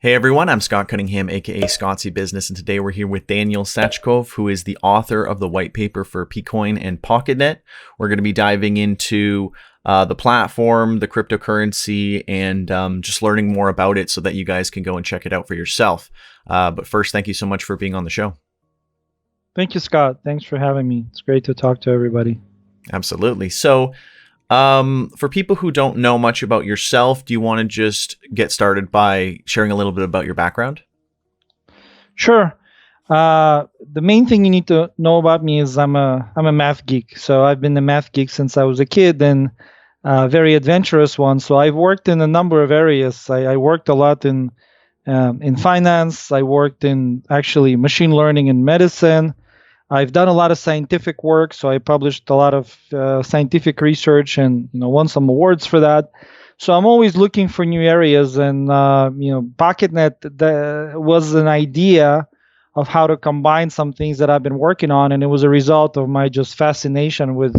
Hey everyone, I'm Scott Cunningham, aka Scottsy Business, and today we're here with Daniel Sachkov, who is the author of the white paper for PKoin and Pocketnet. We're going to be diving into the platform, the cryptocurrency, and just learning more about it so that you guys can go and check it out for yourself. But first, thank you so much for being on the show. Thank you, Scott. Thanks for having me. It's great to talk to everybody. Absolutely. So, for people who don't know much about yourself, do you want to just get started by sharing a little bit about your background? Sure. The main thing you need to know about me is I'm a math geek. So I've been a math geek since I was a kid, and a very adventurous one. So I've worked in a number of areas. I worked a lot in finance. I worked in actually machine learning and medicine. I've done a lot of scientific work, so I published a lot of scientific research and won some awards for that. So I'm always looking for new areas, and Pocketnet was an idea of how to combine some things that I've been working on, and it was a result of my just fascination with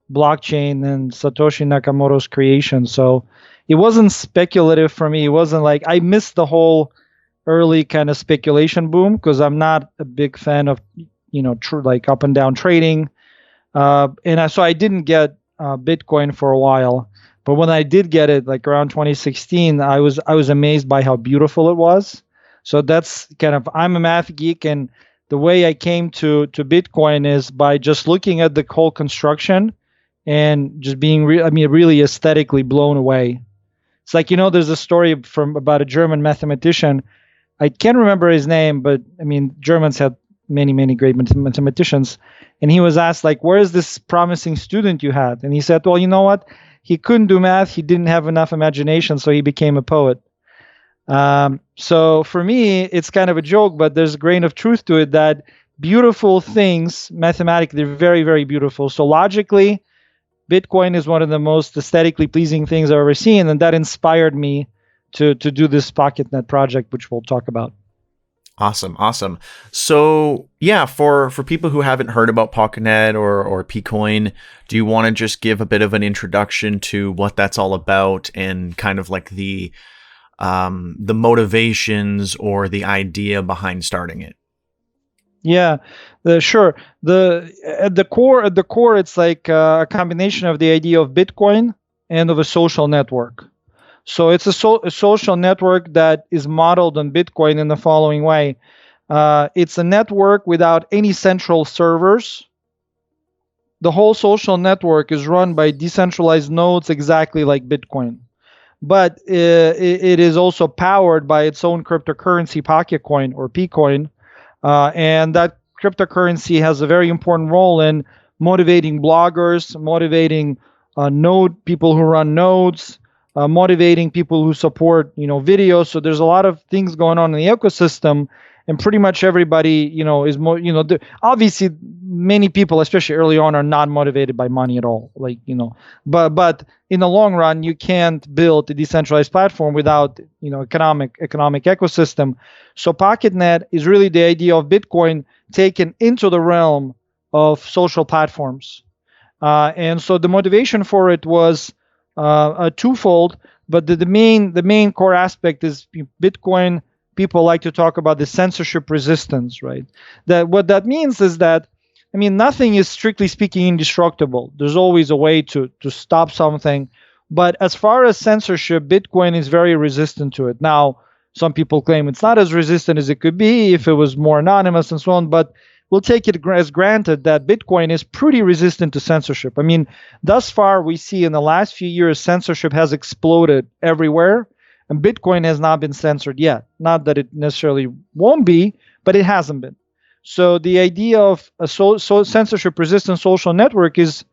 blockchain and Satoshi Nakamoto's creation. So it wasn't speculative for me. It wasn't like I missed the whole early kind of speculation boom because I'm not a big fan of like up and down trading, so I didn't get Bitcoin for a while. But when I did get it, like around 2016, I was amazed by how beautiful it was. So that's kind of, I'm a math geek, and the way I came to Bitcoin is by just looking at the whole construction and just being really aesthetically blown away. It's like, there's a story about a German mathematician. I can't remember his name, but Germans had many great mathematicians, and he was asked, like, where is this promising student you had? And he said, well, you know what, he couldn't do math, he didn't have enough imagination, so he became a poet. So for me, it's kind of a joke, but there's a grain of truth to it, that beautiful things mathematically are very, very beautiful. So logically, Bitcoin is one of the most aesthetically pleasing things I've ever seen, and that inspired me to do this Pocketnet project, which we'll talk about. Awesome. So yeah, for people who haven't heard about Pocketnet or PKoin, do you want to just give a bit of an introduction to what that's all about and kind of like the motivations or the idea behind starting it? Yeah, sure. At the core, it's like a combination of the idea of Bitcoin and of a social network. So it's a social network that is modeled on Bitcoin in the following way. It's a network without any central servers. The whole social network is run by decentralized nodes, exactly like Bitcoin. But it is also powered by its own cryptocurrency, Pocketcoin or PKoin. And that cryptocurrency has a very important role in motivating bloggers, motivating people who run nodes, motivating people who support, videos. So there's a lot of things going on in the ecosystem, and pretty much everybody, is more, obviously many people, especially early on, are not motivated by money at all. Like, but in the long run, you can't build a decentralized platform without, economic ecosystem. So Pocketnet is really the idea of Bitcoin taken into the realm of social platforms. And so the motivation for it was twofold, but the main core aspect is Bitcoin. People like to talk about the censorship resistance, right? That what that means is that, nothing is strictly speaking indestructible. There's always a way to stop something, but as far as censorship, Bitcoin is very resistant to it. Now, some people claim it's not as resistant as it could be if it was more anonymous and so on, but we'll take it as granted that Bitcoin is pretty resistant to censorship. Thus far, we see in the last few years, censorship has exploded everywhere, and Bitcoin has not been censored yet. Not that it necessarily won't be, but it hasn't been. So the idea of a censorship-resistant social network is,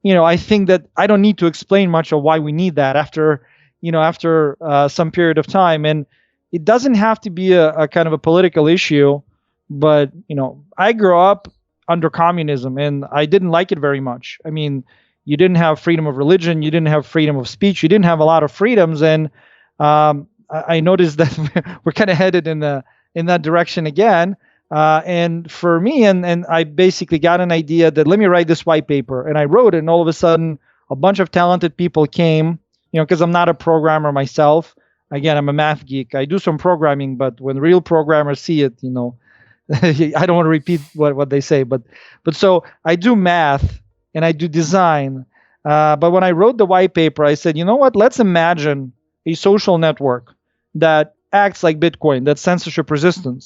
I think that I don't need to explain much of why we need that after some period of time. And it doesn't have to be a kind of a political issue. But, I grew up under communism, and I didn't like it very much. You didn't have freedom of religion. You didn't have freedom of speech. You didn't have a lot of freedoms. And I noticed that we're kind of headed in that direction again. And for me, and I basically got an idea that let me write this white paper. And I wrote it, and all of a sudden, a bunch of talented people came, because I'm not a programmer myself. again, I'm a math geek. I do some programming, but when real programmers see it, I don't want to repeat what they say, but so I do math and I do design. But when I wrote the white paper, I said, you know what? Let's imagine a social network that acts like Bitcoin, that's censorship resistant.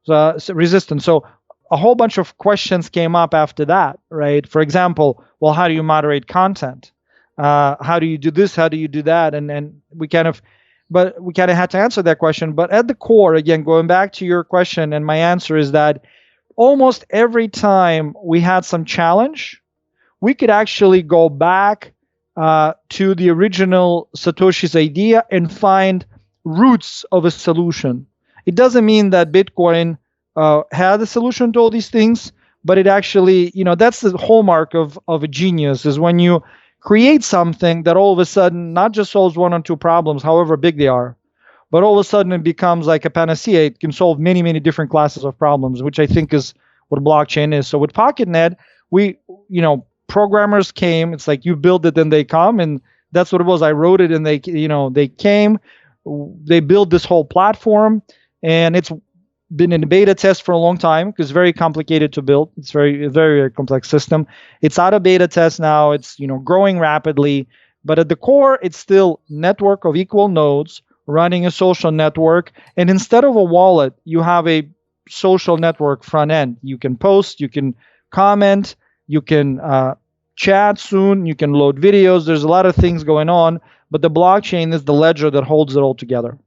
So a whole bunch of questions came up after that, right? For example, well, how do you moderate content? How do you do this? How do you do that? And we kind of had to answer that question. But at the core, again, going back to your question, and my answer is that almost every time we had some challenge, we could actually go back to the original Satoshi's idea and find roots of a solution. It doesn't mean that Bitcoin had a solution to all these things, but it actually, that's the hallmark of a genius, is when you create something that all of a sudden not just solves one or two problems, however big they are, but all of a sudden it becomes like a panacea. It can solve many, many different classes of problems, which I think is what blockchain is. So with Pocketnet, programmers came. It's like you build it and they come, and that's what it was. I wrote it and they came. They built this whole platform, and it's been in a beta test for a long time because it's very complicated to build. It's very, very complex system. It's out of beta test now. It's growing rapidly, but at the core, it's still network of equal nodes running a social network. And instead of a wallet, you have a social network front end. You can post, you can comment, you can chat soon, you can load videos. There's a lot of things going on, but the blockchain is the ledger that holds it all together.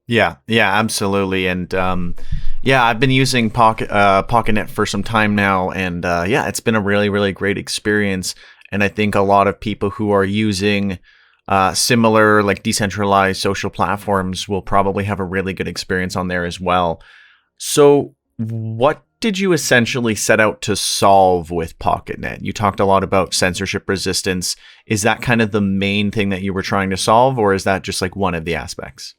Yeah, absolutely. And I've been using Pocketnet for some time now, and it's been a really, really great experience. And I think a lot of people who are using similar, like, decentralized social platforms will probably have a really good experience on there as well. So what did you essentially set out to solve with Pocketnet? You talked a lot about censorship resistance. Is that kind of the main thing that you were trying to solve, or is that just like one of the aspects?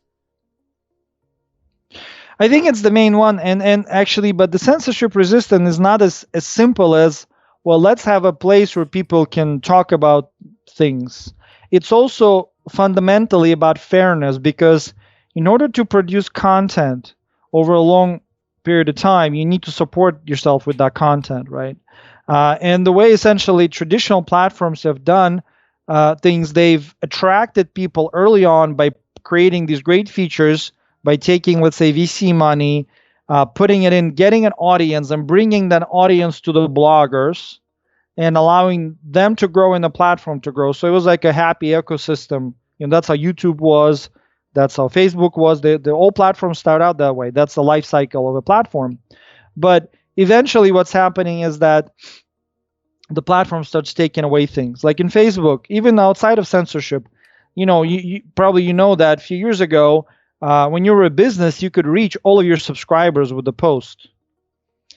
I think it's the main one, and actually, but the censorship resistance is not as simple as, well, let's have a place where people can talk about things. It's also fundamentally about fairness, because in order to produce content over a long period of time, you need to support yourself with that content, right? And the way essentially traditional platforms have done things, they've attracted people early on by creating these great features, by taking, let's say, VC money, putting it in, getting an audience and bringing that audience to the bloggers and allowing them to grow and the platform to grow. So it was like a happy ecosystem. That's how YouTube was. That's how Facebook was. The old platforms start out that way. That's the life cycle of a platform. But eventually what's happening is that the platform starts taking away things. Like in Facebook, even outside of censorship, you probably that a few years ago, when you were a business, you could reach all of your subscribers with a post.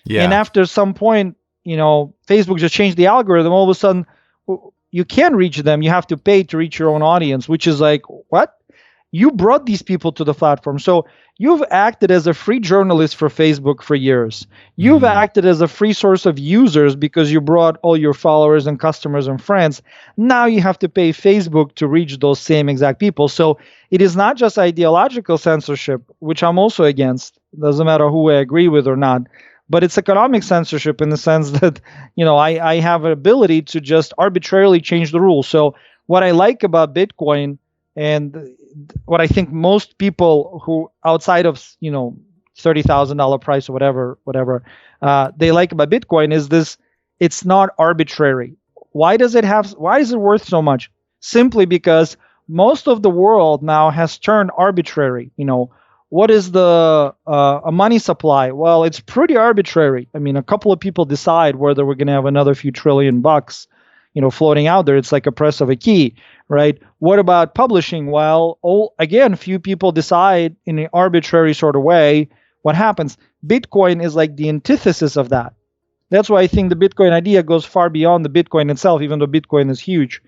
Yeah. And after some point, Facebook just changed the algorithm. All of a sudden, you can't reach them. You have to pay to reach your own audience, which is like, what? You brought these people to the platform. So you've acted as a free journalist for Facebook for years. You've acted as a free source of users because you brought all your followers and customers and friends. Now you have to pay Facebook to reach those same exact people. So it is not just ideological censorship, which I'm also against. Doesn't matter who I agree with or not. But it's economic censorship in the sense that, I have an ability to just arbitrarily change the rules. So what I like about Bitcoin, and what I think most people who outside of $30,000 price or whatever they like about Bitcoin is this: it's not arbitrary. Why is it worth so much? Simply because most of the world now has turned arbitrary. What is a money supply? Well, it's pretty arbitrary. I mean, a couple of people decide whether we're going to have another few trillion bucks, floating out there. It's like a press of a key, right? What about publishing? Well, few people decide in an arbitrary sort of way what happens. Bitcoin is like the antithesis of that. That's why I think the Bitcoin idea goes far beyond the Bitcoin itself, even though Bitcoin is huge.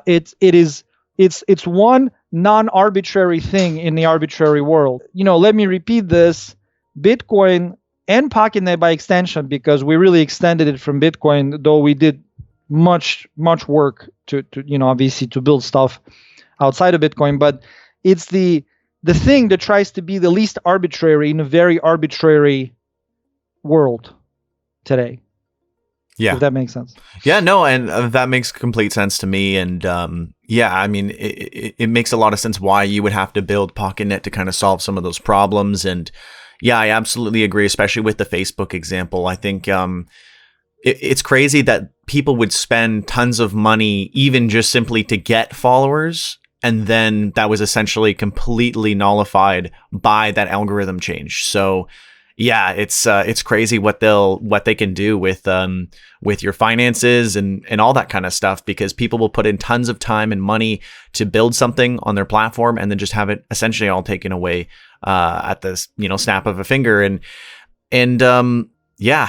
It's one non-arbitrary thing in the arbitrary world. Let me repeat this: Bitcoin and Pocketnet by extension, because we really extended it from Bitcoin, though we did much work to obviously to build stuff outside of Bitcoin. But it's the thing that tries to be the least arbitrary in a very arbitrary world today. Yeah. If that makes sense. Yeah, no, and that makes complete sense to me. And yeah, I mean, it makes a lot of sense why you would have to build Pocketnet to kind of solve some of those problems. And yeah, I absolutely agree, especially with the Facebook example. I think it's crazy that people would spend tons of money even just simply to get followers. And then that was essentially completely nullified by that algorithm change. So yeah, it's crazy what they can do with your finances and all that kind of stuff, because people will put in tons of time and money to build something on their platform and then just have it essentially all taken away at the snap of a finger. And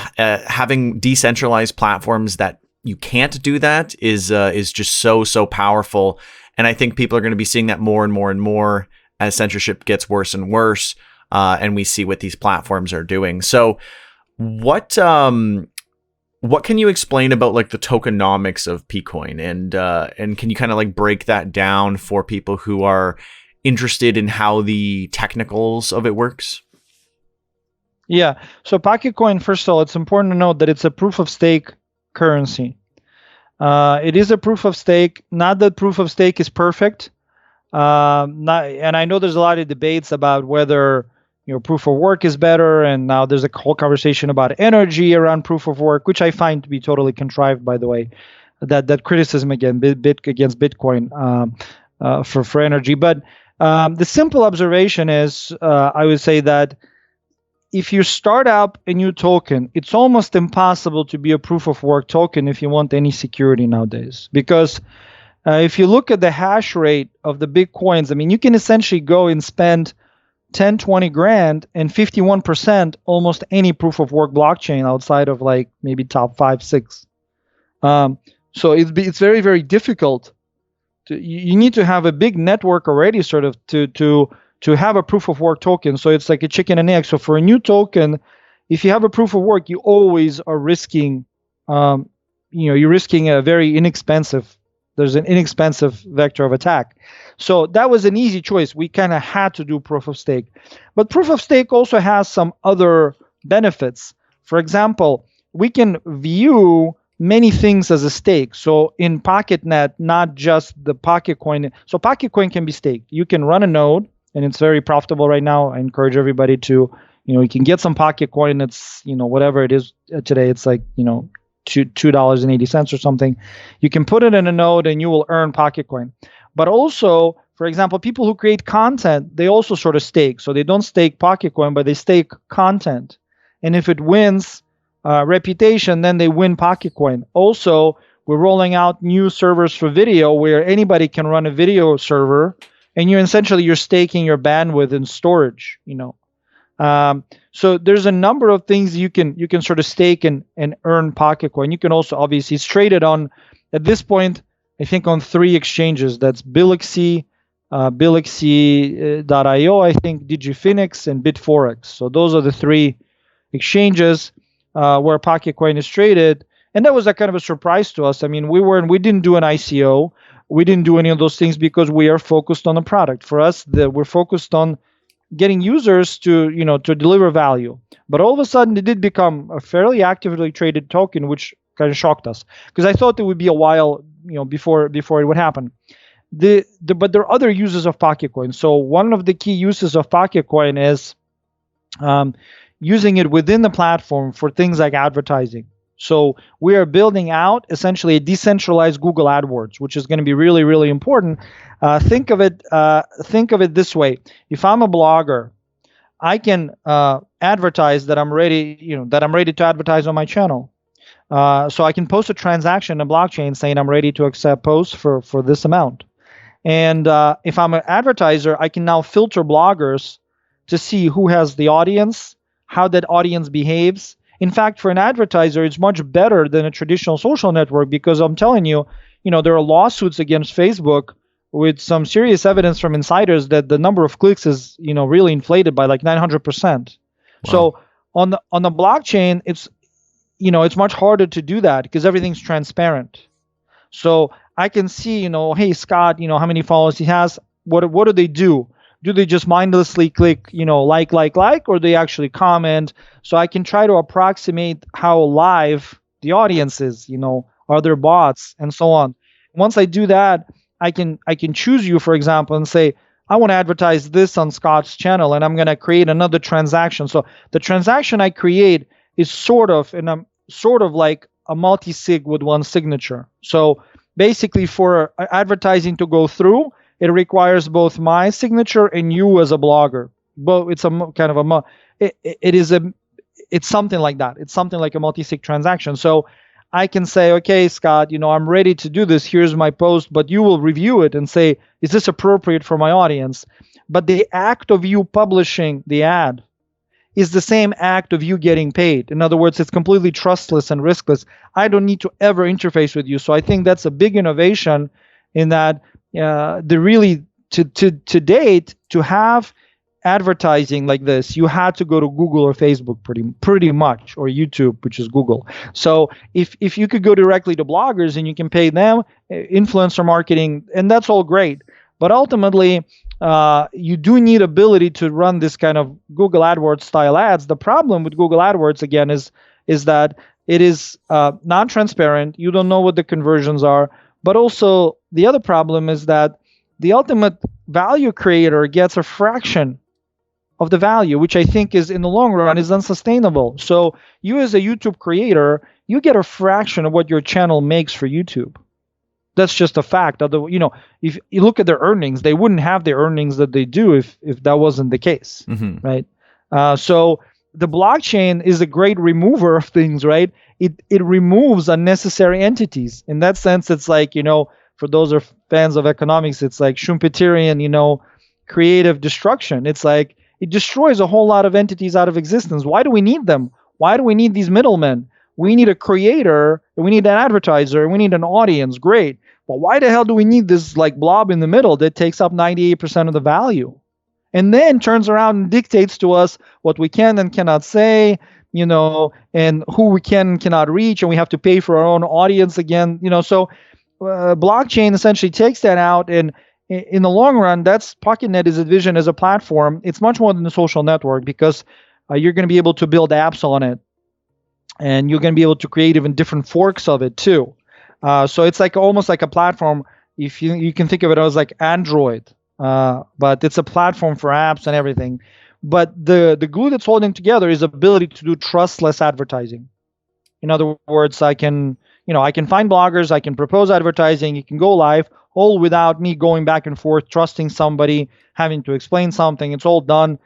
having decentralized platforms that you can't do that is just so powerful. And I think people are going to be seeing that more and more and more as censorship gets worse and worse. And we see what these platforms are doing. So what can you explain about like the tokenomics of PKoin, and can you kind of like break that down for people who are interested in how the technicals of it works? Yeah. So Pocketcoin, first of all, it's important to note that it's a proof of stake currency. It is a proof of stake. Not that proof of stake is perfect. And I know there's a lot of debates about whether proof of work is better, and now there's a whole conversation about energy around proof of work, which I find to be totally contrived, by the way. That criticism against Bitcoin for energy. But the simple observation is, I would say that if you start up a new token, it's almost impossible to be a proof of work token if you want any security nowadays, because if you look at the hash rate of the big coins, I mean, you can essentially go and spend 10, 20 grand and 51% almost any proof of work blockchain outside of like maybe top 5, 6. So it's very, very difficult. You need to have a big network already sort of to have a proof of work token. So it's like a chicken and egg. So for a new token, if you have a proof of work, you always are risking, you're risking a very inexpensive, there's an inexpensive vector of attack. So that was an easy choice. We kind of had to do proof of stake. But proof of stake also has some other benefits. For example, we can view many things as a stake. So in Pocketnet, not just the Pocketcoin. So Pocketcoin can be staked. You can run a node, and it's very profitable right now. I encourage everybody to, you can get some Pocketcoin. It's, whatever it is today, it's like, $2.80 or something. You can put it in a node and you will earn Pocketcoin. But also, for example, people who create content, they also sort of stake. So they don't stake Pocketcoin, but they stake content. And if it wins reputation, then they win Pocketcoin. Also, we're rolling out new servers for video where anybody can run a video server, and you're staking your bandwidth and storage. So there's a number of things you can sort of stake and earn Pocketcoin. You can also, obviously, it's traded on, at this point, I think on 3 exchanges. That's Biloxi, Biloxi.io, I think, DigiFinix, and Bitforex. So those are the 3 exchanges where Pocketcoin is traded. And that was a kind of a surprise to us. I mean, we didn't do an ICO. We didn't do any of those things because we are focused on the product. For us, we're focused on getting users to deliver value. But all of a sudden, it did become a fairly actively traded token, which kind of shocked us, because I thought it would be a while before it would happen. But there are other uses of Pocketcoin. So one of the key uses of Pocketcoin is using it within the platform for things like advertising. So we are building out essentially a decentralized Google AdWords, which is going to be really, really important. Think of it this way: if I'm a blogger, I can advertise that I'm ready to advertise on my channel. So I can post a transaction in a blockchain saying I'm ready to accept posts for this amount. And if I'm an advertiser, I can now filter bloggers to see who has the audience, how that audience behaves. In fact, for an advertiser, it's much better than a traditional social network, because I'm telling you, there are lawsuits against Facebook with some serious evidence from insiders that the number of clicks is, really inflated by like 900%. Wow. So on the blockchain, it's much harder to do that because everything's transparent. So I can see, hey, Scott, how many followers he has. what do they do? Do they just mindlessly click, like, or they actually comment? So I can try to approximate how live the audience is, are there bots and so on. Once I do that, I can choose you, for example, and say, I want to advertise this on Scott's channel, and I'm going to create another transaction. So the transaction I create is sort of like a multi-sig with one signature. So basically, for advertising to go through, it requires both my signature and you as a blogger. But it's a kind of a it's something like that. It's something like a multi-sig transaction. So I can say, okay, Scott, I'm ready to do this. Here's my post, but you will review it and say, is this appropriate for my audience? But the act of you publishing the ad is the same act of you getting paid. In other words, it's completely trustless and riskless. I don't need to ever interface with you. So I think that's a big innovation in that the really to date, to have advertising like this, you had to go to Google or Facebook pretty much, or YouTube, which is Google. So if you could go directly to bloggers and you can pay them, influencer marketing, and that's all great. But ultimately, you do need ability to run this kind of Google AdWords style ads. The problem with Google AdWords, again, is that it is non-transparent. You don't know what the conversions are. But also, the other problem is that the ultimate value creator gets a fraction of the value, which I think is, in the long run, is unsustainable. So you as a YouTube creator, you get a fraction of what your channel makes for YouTube. That's just a fact. Although, if you look at their earnings, they wouldn't have the earnings that they do if that wasn't the case, right? So the blockchain is a great remover of things, right? It removes unnecessary entities. In that sense, it's like, for those who are fans of economics, it's like Schumpeterian, creative destruction. It's like it destroys a whole lot of entities out of existence. Why do we need them? Why do we need these middlemen? We need a creator, and we need an advertiser, and we need an audience. Great. But why the hell do we need this like blob in the middle that takes up 98% of the value? And then turns around and dictates to us what we can and cannot say, and who we can and cannot reach, and we have to pay for our own audience again. So blockchain essentially takes that out, and in the long run, that's Pocketnet is envisioned as a platform. It's much more than a social network, because you're going to be able to build apps on it, and you're going to be able to create even different forks of it too. So it's like almost like a platform. If you can think of it as like Android, but it's a platform for apps and everything. But the glue that's holding together is ability to do trustless advertising. In other words, I can find bloggers, I can propose advertising, you can go live, all without me going back and forth, trusting somebody, having to explain something. It's all done.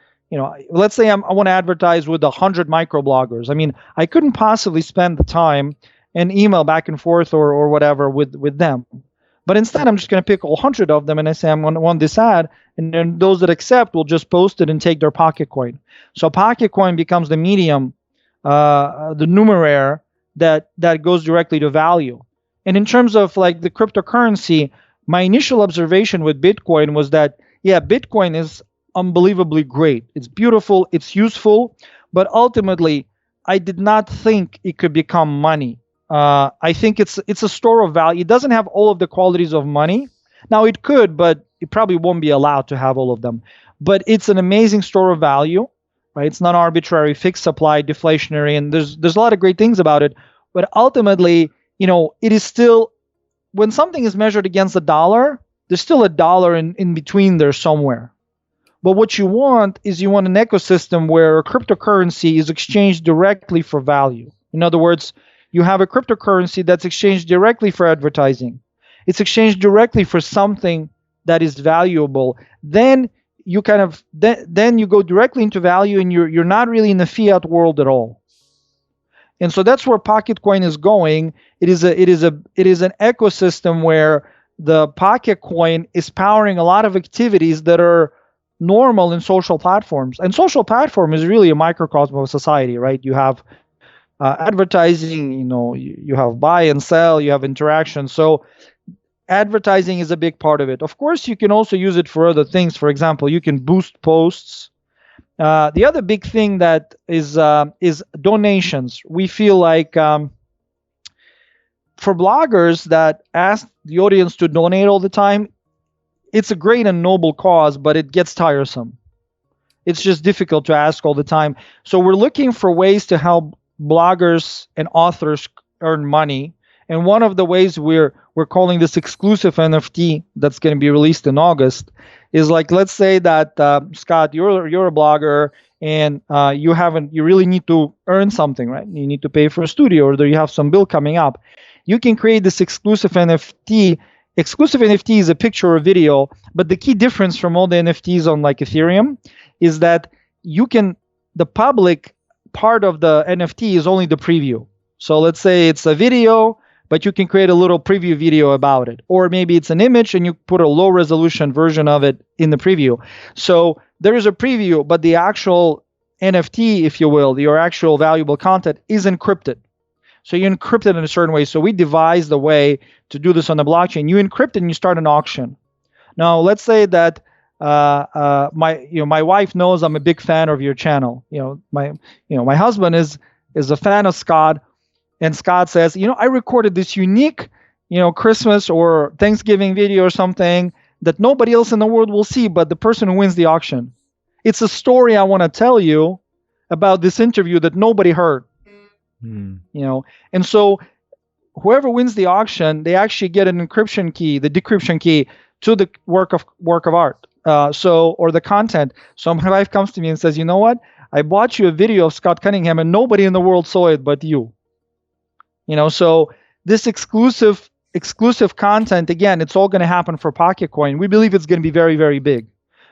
Let's say I want to advertise with 100 microbloggers. I mean, I couldn't possibly spend the time and email back and forth or whatever with them. But instead, I'm just going to pick 100 of them, and I say, I'm going to want this ad, and then those that accept will just post it and take their Pocketcoin. So Pocketcoin becomes the medium, the numeraire that goes directly to value. And in terms of like the cryptocurrency, my initial observation with Bitcoin was that, yeah, Bitcoin is unbelievably great. It's beautiful, it's useful, but ultimately, I did not think it could become money. I think it's a store of value. It doesn't have all of the qualities of money. Now it could, but it probably won't be allowed to have all of them. But it's an amazing store of value, right? It's not arbitrary, fixed supply, deflationary, and there's a lot of great things about it. But ultimately, it is still, when something is measured against a dollar, there's still a dollar in between there somewhere. But what you want an ecosystem where a cryptocurrency is exchanged directly for value. In other words, you have a cryptocurrency that's exchanged directly for advertising. It's exchanged directly for something that is valuable. Then you then you go directly into value, and you're not really in the fiat world at all. And so that's where Pocketcoin is going. It is an ecosystem where the Pocketcoin is powering a lot of activities that are normal in social platforms. And social platform is really a microcosm of society, right? You have advertising, you have buy and sell, you have interaction. So advertising is a big part of it. Of course, you can also use it for other things. For example, you can boost posts. The other big thing that is donations. We feel like for bloggers that ask the audience to donate all the time, it's a great and noble cause, but it gets tiresome. It's just difficult to ask all the time. So we're looking for ways to help bloggers and authors earn money. And one of the ways we're calling this exclusive NFT that's going to be released in August is like, let's say that Scott, you're a blogger and you really need to earn something, right? You need to pay for a studio, or you have some bill coming up. You can create this exclusive NFT. Exclusive NFT is a picture or a video, but the key difference from all the NFTs on like Ethereum is that the public part of the NFT is only the preview. So let's say it's a video, but you can create a little preview video about it. Or maybe it's an image and you put a low resolution version of it in the preview. So there is a preview, but the actual NFT, if you will, your actual valuable content is encrypted. So you encrypt it in a certain way. So we devised a way to do this on the blockchain. You encrypt it and you start an auction. Now, let's say that my wife knows I'm a big fan of your channel. My husband is a fan of Scott, and Scott says, I recorded this unique, Christmas or Thanksgiving video or something that nobody else in the world will see, but the person who wins the auction. It's a story I want to tell you about this interview that nobody heard. And so whoever wins the auction, they actually get an encryption key, the decryption key to the work of art. Or the content. So my wife comes to me and says, you know what? I bought you a video of Scott Cunningham and nobody in the world saw it but you. So this exclusive content, again, it's all going to happen for Pocketcoin. We believe it's going to be very, very big.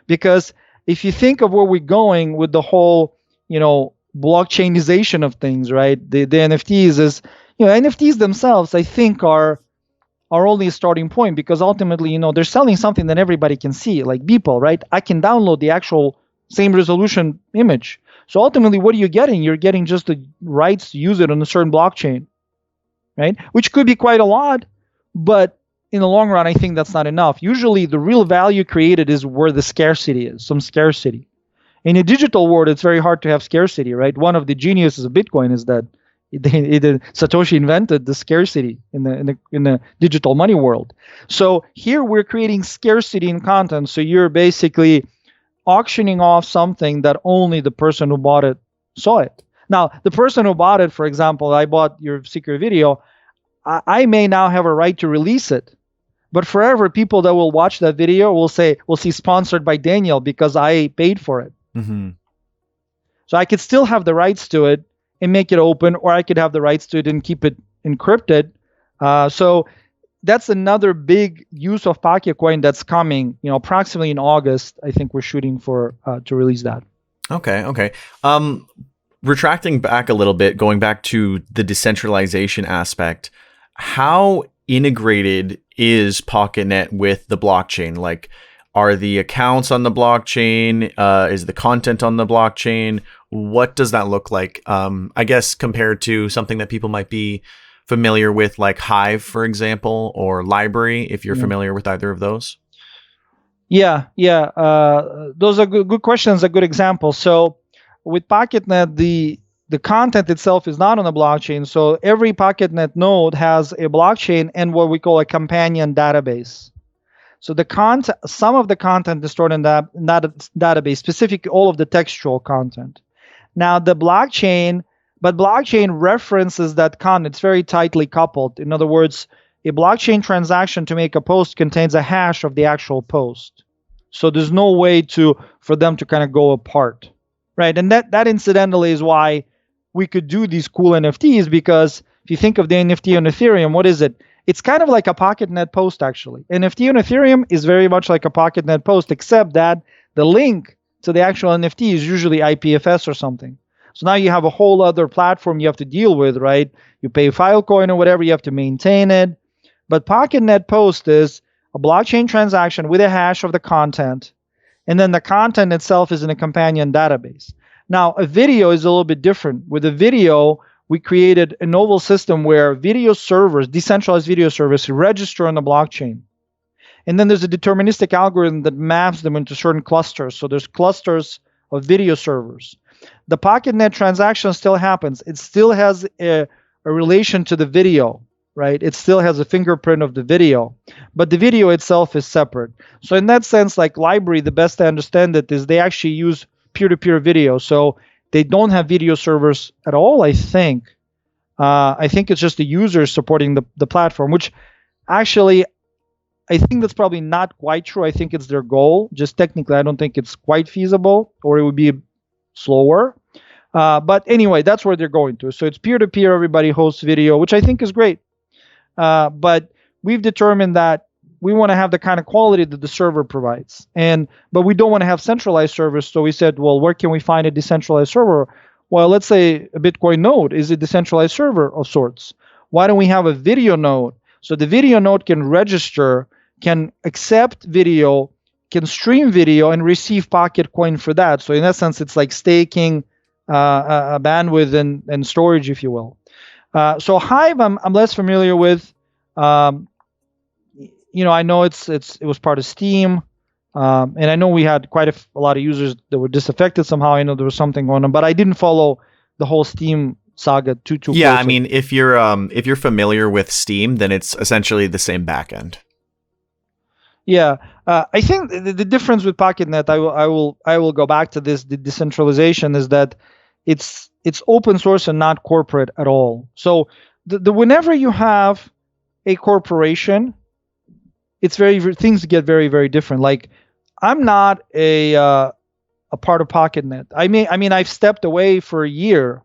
Because if you think of where we're going with the whole, blockchainization of things, right? The NFTs is, NFTs themselves, I think, are only a starting point, because ultimately, they're selling something that everybody can see, like Beeple, right? I can download the actual same resolution image. So ultimately, what are you getting? You're getting just the rights to use it on a certain blockchain, right? Which could be quite a lot, but in the long run, I think that's not enough. Usually, the real value created is where the scarcity is, some scarcity. In a digital world, it's very hard to have scarcity, right? One of the geniuses of Bitcoin is that Satoshi invented the scarcity in the digital money world. So here we're creating scarcity in content. So you're basically auctioning off something that only the person who bought it saw it. Now, the person who bought it, for example, I bought your secret video, I may now have a right to release it. But forever, people that will watch that video will see sponsored by Daniel because I paid for it. Mm-hmm. So I could still have the rights to it and make it open, or I could have the rights to it and keep it encrypted. So that's another big use of Pocketcoin that's coming, approximately in August. I think we're shooting for to release that. Okay. Retracting back a little bit, going back to the decentralization aspect, how integrated is Pocketnet with the blockchain? Like, are the accounts on the blockchain? Is the content on the blockchain? What does that look like? I guess compared to something that people might be familiar with, like Hive, for example, or Library, if you're familiar with either of those. Yeah. Those are good questions, a good example. So with Pocketnet, the content itself is not on the blockchain. So every Pocketnet node has a blockchain and what we call a companion database. So some of the content is stored in that database, specifically all of the textual content. Now blockchain references that content. It's very tightly coupled. In other words, a blockchain transaction to make a post contains a hash of the actual post. So there's no way for them to kind of go apart, right? And that incidentally is why we could do these cool NFTs, because if you think of the NFT on Ethereum, what is it? It's kind of like a Pocketnet post, actually. NFT on Ethereum is very much like a Pocketnet post, except that the link to the actual NFT is usually IPFS or something. So now you have a whole other platform you have to deal with, right? You pay Filecoin or whatever, you have to maintain it. But Pocketnet post is a blockchain transaction with a hash of the content, and then the content itself is in a companion database. Now, a video is a little bit different. With a video, we created a novel system where video servers, decentralized video servers, register on the blockchain. And then there's a deterministic algorithm that maps them into certain clusters. So there's clusters of video servers. The Pocketnet transaction still happens. It still has a relation to the video, right? It still has a fingerprint of the video, but the video itself is separate. So in that sense, like LBRY, the best I understand it is they actually use peer-to-peer video. So they don't have video servers at all, I think. I think it's just the users supporting the platform, which actually I think that's probably not quite true. I think it's their goal. Just technically, I don't think it's quite feasible, or it would be slower. But anyway, that's where they're going to. So it's peer-to-peer, everybody hosts video, which I think is great. But we've determined that we want to have the kind of quality that the server provides. But we don't want to have centralized servers. So we said, well, where can we find a decentralized server? Well, let's say a Bitcoin node is a decentralized server of sorts. Why don't we have a video node? So the video node can register, can accept video, can stream video, and receive Pocketcoin for that. So in that sense, it's like staking a bandwidth and storage, if you will. So Hive, I'm less familiar with. I know it was part of Steam, and I know we had quite a lot of users that were disaffected somehow. I know there was something going on, but I didn't follow the whole Steam saga too closely. Yeah, I mean, if you're familiar with Steam, then it's essentially the same backend. Yeah, I think the difference with Pocketnet, I will go back to this. The decentralization is that it's open source and not corporate at all. So whenever you have a corporation, things get very, very different. Like I'm not a part of Pocketnet. I mean I've stepped away for a year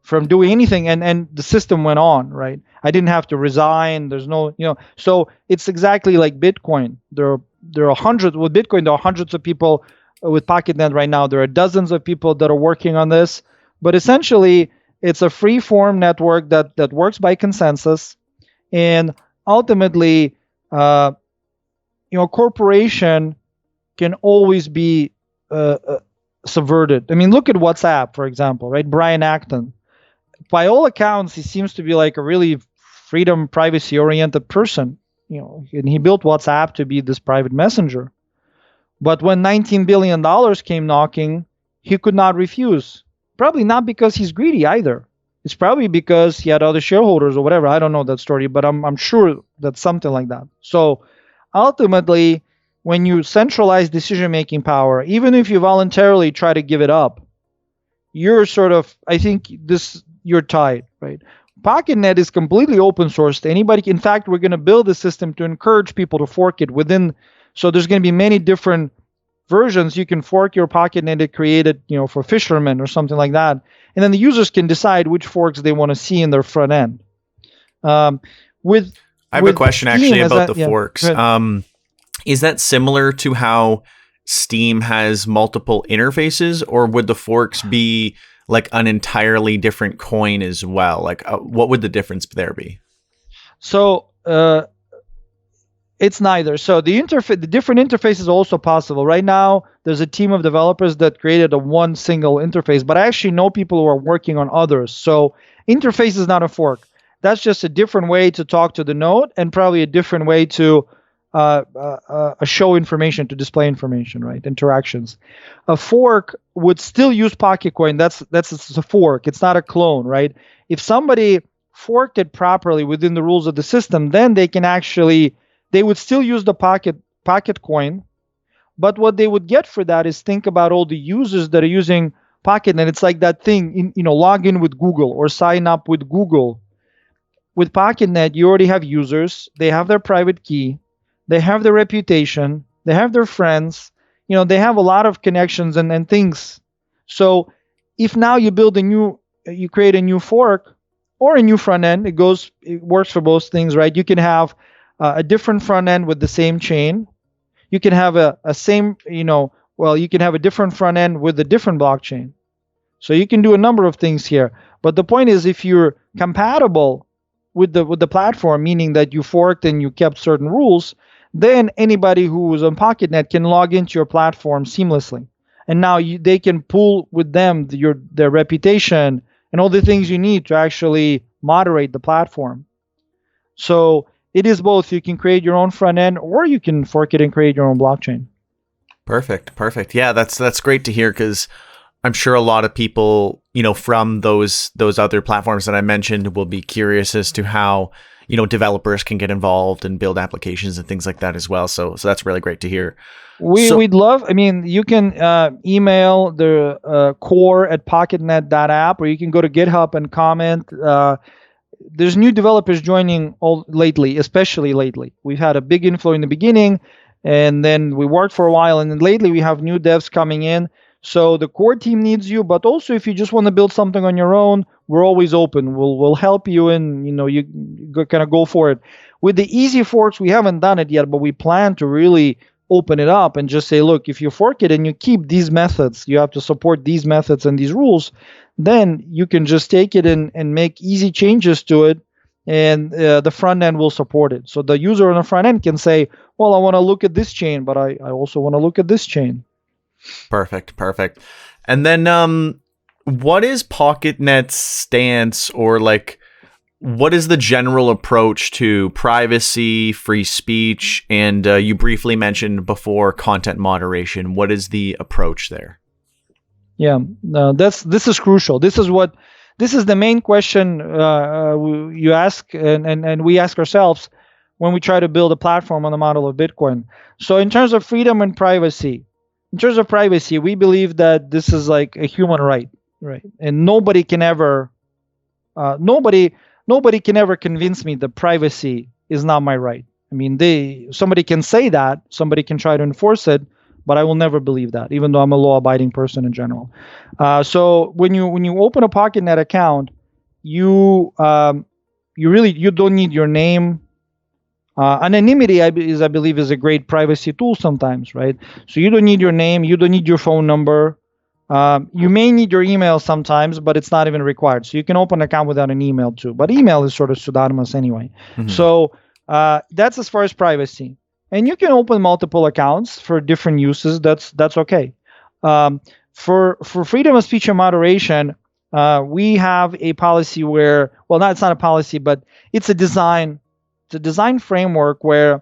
from doing anything, and the system went on, right? I didn't have to resign. There's no, so it's exactly like Bitcoin. There are hundreds with Bitcoin. There are hundreds of people with Pocketnet right now. There are dozens of people that are working on this, but essentially it's a free form network that works by consensus, and ultimately, corporation can always be subverted. I mean, look at WhatsApp, for example, right? Brian Acton. By all accounts, he seems to be like a really freedom, privacy-oriented person, and he built WhatsApp to be this private messenger. But when $19 billion came knocking, he could not refuse. Probably not because he's greedy either. It's probably because he had other shareholders or whatever. I don't know that story, but I'm sure that's something like that. So ultimately, when you centralize decision-making power, even if you voluntarily try to give it up, you're sort of, I think you're tied, right? Pocketnet is completely open source to anybody. In fact, we're going to build a system to encourage people to fork it within. So there's going to be many different versions. You can fork your Pocketnet to create it, for fishermen or something like that. And then the users can decide which forks they want to see in their front end. I have a question actually about the forks. Is that similar to how Steam has multiple interfaces, or would the forks be like an entirely different coin as well? Like, what would the difference there be? So it's neither. So the different interface is also possible. Right now, there's a team of developers that created one single interface, but I actually know people who are working on others. So interface is not a fork. That's just a different way to talk to the node, and probably a different way to show information, to display information, right? Interactions. A fork would still use Pocketcoin. That's a fork. It's not a clone, right? If somebody forked it properly within the rules of the system, then they would still use the Pocketcoin. But what they would get for that is, think about all the users that are using Pocketnet. It's like that thing, log in with Google or sign up with Google. With Pocketnet, you already have users. They have their private key. They have their reputation. They have their friends. They have a lot of connections and things. So if now you create a new fork or a new front end, it works for both things, right? You can have a different front end with the same chain. You can have you can have a different front end with a different blockchain. So you can do a number of things here. But the point is, if you're compatible with the platform, meaning that you forked and you kept certain rules, then anybody who is on Pocketnet can log into your platform seamlessly. And now they can pull with them their reputation and all the things you need to actually moderate the platform. So it is both. You can create your own front end, or you can fork it and create your own blockchain. Perfect. Yeah, that's great to hear, because I'm sure a lot of people, from those other platforms that I mentioned will be curious as to how, developers can get involved and build applications and things like that as well. So that's really great to hear. We'd love, you can email the core at pocketnet.app, or you can go to GitHub and comment. There's new developers joining lately, especially lately. We've had a big inflow in the beginning, and then we worked for a while, and then lately we have new devs coming in. So the core team needs you, but also if you just want to build something on your own, we're always open. We'll help you, and you kind of go for it. With the easy forks, we haven't done it yet, but we plan to really open it up and just say, look, if you fork it and you keep these methods, you have to support these methods and these rules, then you can just take it and make easy changes to it, and the front end will support it. So the user on the front end can say, well, I want to look at this chain, but I also want to look at this chain. Perfect. And then what is Pocketnet's stance, or what is the general approach to privacy, free speech, and you briefly mentioned before content moderation? What is the approach there? Yeah, this is crucial. This is the main question you ask, and we ask ourselves when we try to build a platform on the model of Bitcoin. So in terms of freedom and privacy, we believe that this is like a human right? And nobody can ever convince me that privacy is not my right. Somebody can say that, somebody can try to enforce it, but I will never believe that, even though I'm a law-abiding person in general. So when you open a Pocketnet account, you don't need your name. Anonymity, I believe, is a great privacy tool sometimes, right? So you don't need your name, you don't need your phone number. You may need your email sometimes, but it's not even required. So you can open an account without an email too. But email is sort of pseudonymous anyway. Mm-hmm. So that's as far as privacy. And you can open multiple accounts for different uses. That's okay. For freedom of speech and moderation, we have a policy where, it's not a policy, but it's a design framework where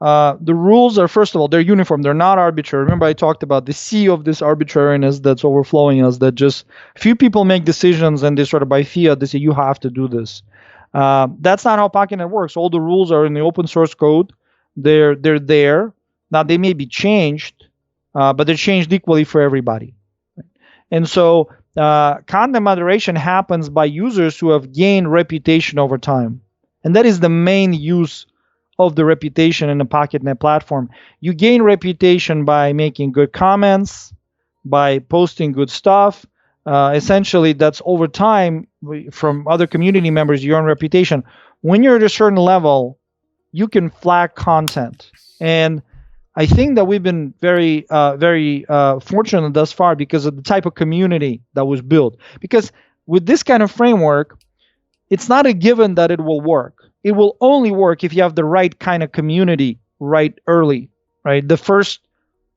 the rules are, first of all, they're uniform. They're not arbitrary. Remember, I talked about the sea of this arbitrariness that's overflowing us, that just few people make decisions and they sort of by fiat, they say, you have to do this. That's not how Pocketnet works. All the rules are in the open source code. They're there. Now, they may be changed, but they're changed equally for everybody. And so content moderation happens by users who have gained reputation over time. And that is the main use of the reputation in the Pocketnet platform. You gain reputation by making good comments, by posting good stuff. Essentially, that's over time from other community members, you earn reputation. When you're at a certain level, you can flag content. And I think that we've been very fortunate thus far because of the type of community that was built. Because with this kind of framework, it's not a given that it will work. It will only work if you have the right kind of community right early, right? The first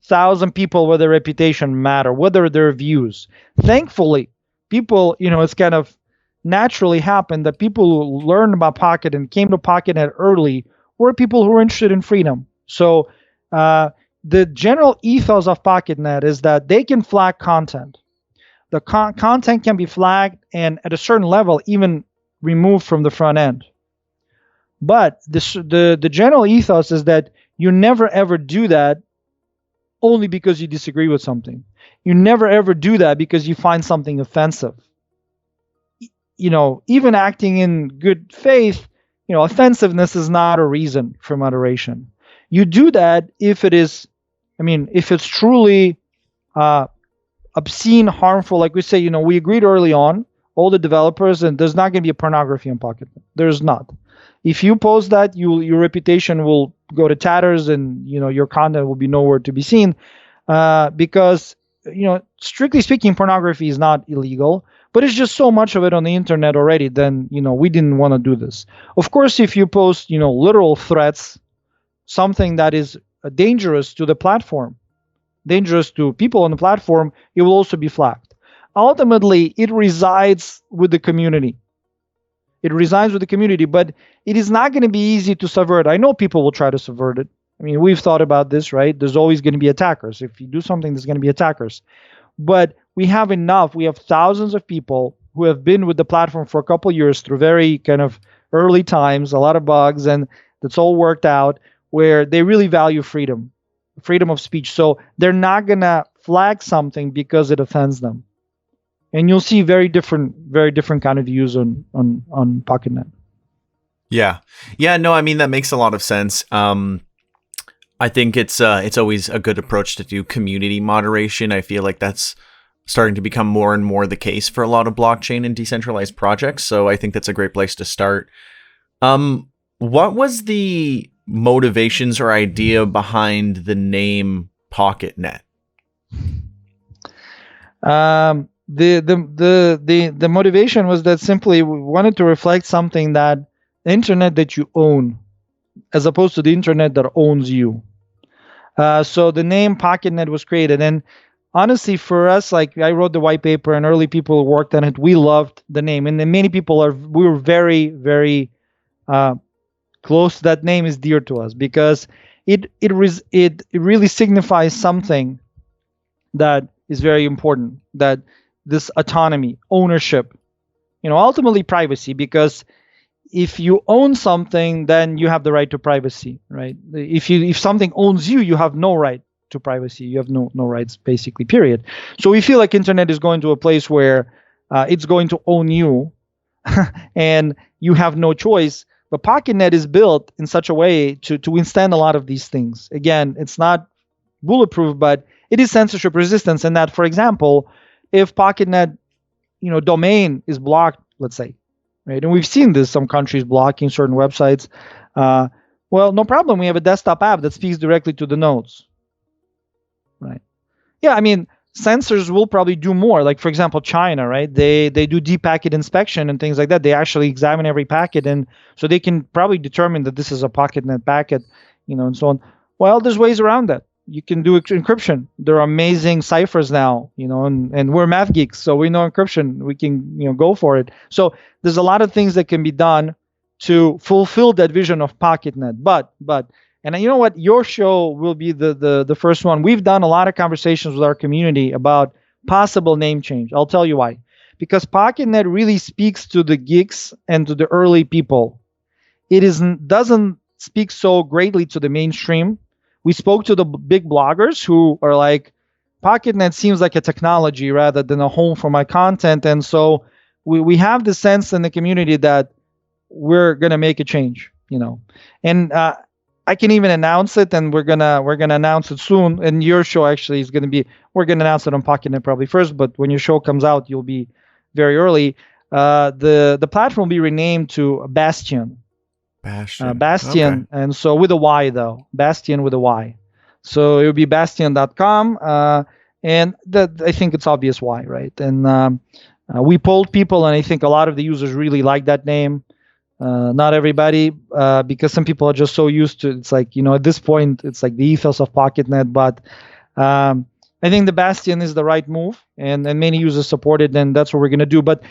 1,000 people with their reputation matter, whether their views. Thankfully, people, it's kind of naturally happened that people who learned about Pocket and came to Pocketnet early were people who were interested in freedom. So the general ethos of Pocketnet is that they can flag content. The content can be flagged and at a certain level even removed from the front end. But the general ethos is that you never ever do that only because you disagree with something. You never ever do that because you find something offensive. Even acting in good faith, offensiveness is not a reason for moderation. You do that if it's truly obscene, harmful. Like we say, we agreed early on, all the developers, and there's not going to be a pornography on Pocketnet. There's not. If you post that, your reputation will go to tatters, and your content will be nowhere to be seen, because strictly speaking, pornography is not illegal, but it's just so much of it on the internet already. Then we didn't want to do this. Of course, if you post literal threats, something that is dangerous to the platform, dangerous to people on the platform, it will also be flagged. Ultimately, it resides with the community. But it is not going to be easy to subvert. I know people will try to subvert it. We've thought about this, right? There's always going to be attackers. If you do something, there's going to be attackers. But we have thousands of people who have been with the platform for a couple of years through very kind of early times, a lot of bugs, and that's all worked out, where they really value freedom of speech. So they're not gonna flag something because it offends them. And you'll see very different kind of views on Pocketnet. Yeah. Yeah, no, I mean, that makes a lot of sense. I think it's always a good approach to do community moderation. I feel like that's starting to become more and more the case for a lot of blockchain and decentralized projects. So I think that's a great place to start. What was the motivations or idea behind the name Pocketnet? The motivation was that simply we wanted to reflect something, that the internet that you own, as opposed to the internet that owns you. So the name Pocketnet was created, and honestly, for us, like, I wrote the white paper, and early people who worked on it, we loved the name, and then many people we were very, very close. That name is dear to us because it really signifies something that is very important. That this autonomy, ownership, ultimately privacy, because if you own something, then you have the right to privacy, right? If something owns you, you have no right to privacy. You have no rights, basically, period. So we feel like internet is going to a place where it's going to own you, and you have no choice. But Pocketnet is built in such a way to withstand a lot of these things. Again, it's not bulletproof, but it is censorship resistance. And that, for example, if Pocketnet, domain is blocked, let's say, right? And we've seen this, some countries blocking certain websites. Well, no problem. We have a desktop app that speaks directly to the nodes, right? Yeah, I mean, censors will probably do more. Like, for example, China, right? They do deep packet inspection and things like that. They actually examine every packet, and so they can probably determine that this is a Pocketnet packet, and so on. Well, there's ways around that. You can do encryption. There are amazing ciphers now, and we're math geeks, so we know encryption. We can, go for it. So there's a lot of things that can be done to fulfill that vision of Pocketnet. But, and you know what? Your show will be the first one. We've done a lot of conversations with our community about possible name change. I'll tell you why. Because Pocketnet really speaks to the geeks and to the early people. It doesn't speak so greatly to the mainstream. We spoke to the big bloggers who are like, Pocketnet seems like a technology rather than a home for my content. And so we have the sense in the community that we're going to make a change, and I can even announce it, and we're gonna announce it soon. And your show actually is we're gonna announce it on Pocketnet probably first, but when your show comes out, you'll be very early. The platform will be renamed to Bastion. Bastion, okay. And so with a Y though, Bastion with a Y. So it would be bastion.com, and that, I think it's obvious why, right? And we polled people, and I think a lot of the users really like that name. Not everybody, because some people are just so used to it's like, at this point, it's like the ethos of Pocketnet. But I think the Bastion is the right move, and many users support it, and that's what we're going to do. But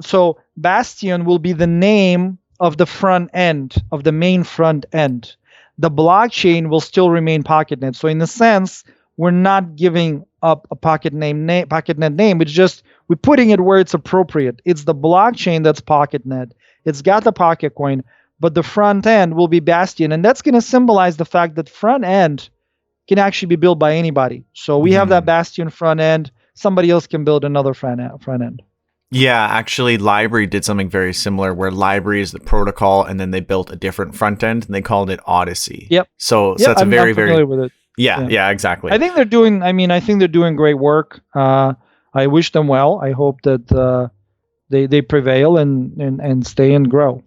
so Bastion will be the name of the front end, of the main front end. The blockchain will still remain Pocketnet. So in a sense, we're not giving up a Pocketnet name. It's just we're putting it where it's appropriate. It's the blockchain that's Pocketnet. It's got the pocket coin, but the front end will be Bastion. And that's going to symbolize the fact that front end can actually be built by anybody. So we have that Bastion front end. Somebody else can build another front end. Yeah, actually, Library did something very similar where Library is the protocol, and then they built a different front end, and they called it Odyssey. Yep. So that's I'm familiar with it. Yeah, exactly. I think they're doing great work. I wish them well. I hope that they prevail and stay and grow,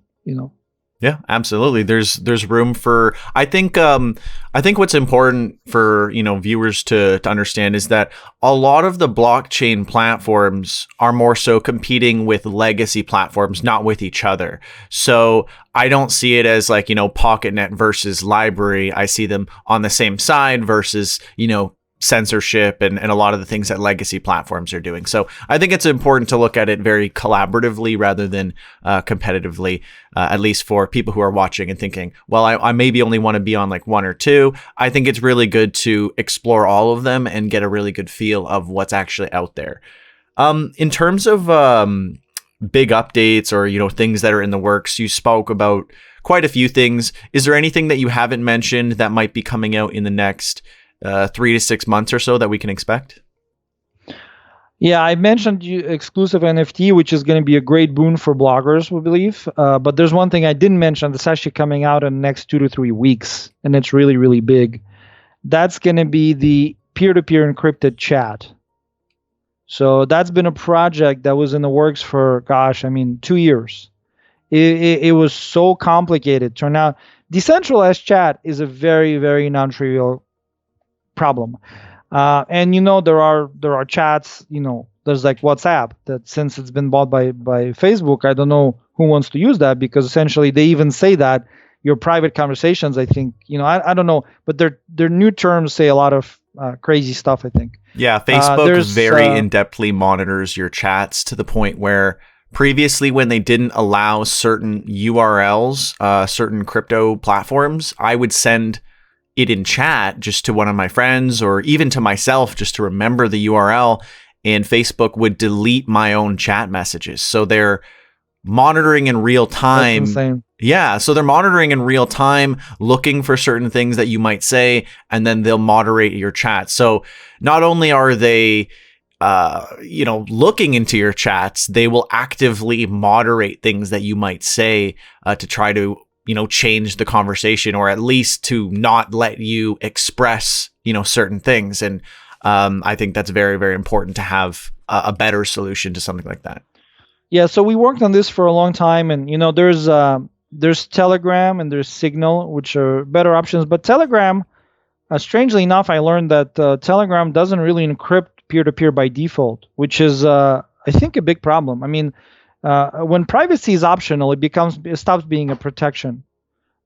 Yeah, absolutely. There's room for, I think what's important for, viewers to understand is that a lot of the blockchain platforms are more so competing with legacy platforms, not with each other. So I don't see it as like, Pocketnet versus Library. I see them on the same side versus, censorship and a lot of the things that legacy platforms are doing. So I think it's important to look at it very collaboratively rather than competitively, at least for people who are watching and thinking, well, I maybe only want to be on like one or two. I think it's really good to explore all of them and get a really good feel of what's actually out there. In terms of big updates or, things that are in the works? You spoke about quite a few things. Is there anything that you haven't mentioned that might be coming out in the next 3 to 6 months or so that we can expect? Yeah, I mentioned exclusive NFT, which is going to be a great boon for bloggers, we believe. But there's one thing I didn't mention that's actually coming out in the next 2 to 3 weeks, and it's really, really big. That's going to be the peer-to-peer encrypted chat. So that's been a project that was in the works for, 2 years. It was so complicated. Turned out decentralized chat is a very, very non-trivial problem. And there are chats, there's like WhatsApp that, since it's been bought by Facebook, I don't know who wants to use that, because essentially they even say that your private conversations, I think, I don't know, but their new terms say a lot of crazy stuff, I think. Yeah, Facebook very in-depthly monitors your chats to the point where previously, when they didn't allow certain URLs, certain crypto platforms, I would send it in chat just to one of my friends or even to myself just to remember the URL, and Facebook would delete my own chat messages. So they're monitoring in real time. That's insane. Yeah, so they're monitoring in real time, looking for certain things that you might say, and then they'll moderate your chat. So not only are they looking into your chats, they will actively moderate things that you might say to try to change the conversation, or at least to not let you express, certain things. And I think that's very, very important to have a better solution to something like that. Yeah, so we worked on this for a long time, and there's Telegram and there's Signal, which are better options. But Telegram, strangely enough, I learned that Telegram doesn't really encrypt peer-to-peer by default, which is, I think, a big problem. I mean, when privacy is optional, it stops being a protection.